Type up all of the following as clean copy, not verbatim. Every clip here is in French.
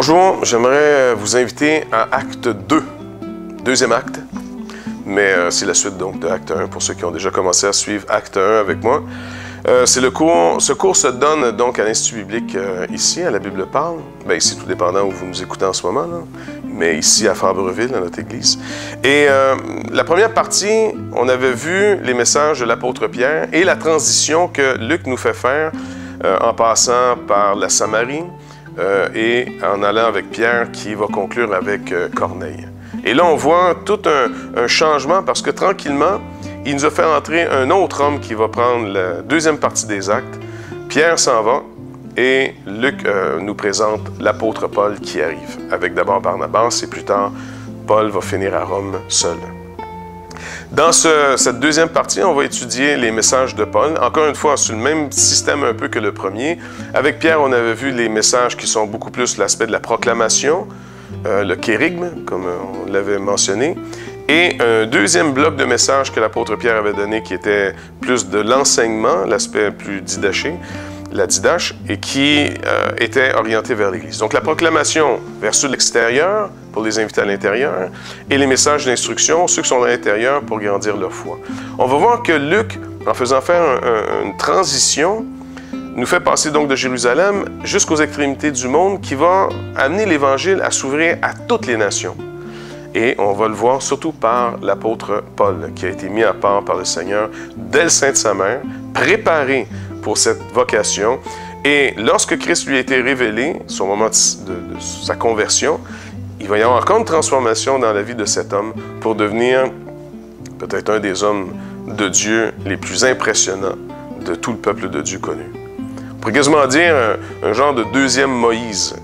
Bonjour, j'aimerais vous inviter à Acte 2, deuxième acte, mais c'est la suite donc de Acte 1 pour ceux qui ont déjà commencé à suivre Acte 1 avec moi. Ce cours se donne donc à l'Institut biblique ici, à la Bible parle, bien ici tout dépendant où vous nous écoutez en ce moment, là, mais ici à Fabreville, à notre église. Et la première partie, on avait vu les messages de l'apôtre Pierre et la transition que Luc nous fait faire en passant par la Samarie, et en allant avec Pierre qui va conclure avec Corneille. Et là, on voit tout un changement parce que tranquillement, il nous a fait entrer un autre homme qui va prendre la deuxième partie des actes. Pierre s'en va et Luc nous présente l'apôtre Paul qui arrive, avec d'abord Barnabas et plus tard, Paul va finir à Rome seul. Dans cette deuxième partie, on va étudier les messages de Paul, encore une fois sur le même système un peu que le premier. Avec Pierre, on avait vu les messages qui sont beaucoup plus l'aspect de la proclamation, le kérigme, comme on l'avait mentionné, et un deuxième bloc de messages que l'apôtre Pierre avait donné qui était plus de l'enseignement, l'aspect plus didaché, la didache, et qui était orienté vers l'Église. Donc la proclamation versus l'extérieur, pour les invités à l'intérieur, et les messages d'instruction, ceux qui sont à l'intérieur pour grandir leur foi. On va voir que Luc, en faisant faire une transition, nous fait passer donc de Jérusalem jusqu'aux extrémités du monde, qui va amener l'Évangile à s'ouvrir à toutes les nations. Et on va le voir surtout par l'apôtre Paul, qui a été mis à part par le Seigneur dès le sein de sa mère, préparé pour cette vocation. Et lorsque Christ lui a été révélé, son moment de sa conversion, il va y avoir encore une transformation dans la vie de cet homme pour devenir peut-être un des hommes de Dieu les plus impressionnants de tout le peuple de Dieu connu. On pourrait quasiment dire un genre de deuxième Moïse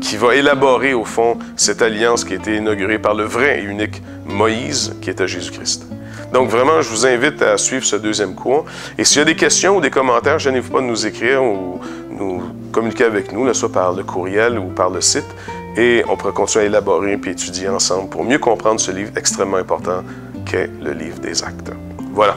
qui va élaborer au fond cette alliance qui a été inaugurée par le vrai et unique Moïse qui était Jésus-Christ. Donc vraiment, je vous invite à suivre ce deuxième cours. Et s'il y a des questions ou des commentaires, gênez-vous pas de nous écrire ou nous communiquer avec nous, soit par le courriel ou par le site. Et on pourra continuer à élaborer et étudier ensemble pour mieux comprendre ce livre extrêmement important qu'est le livre des Actes. Voilà.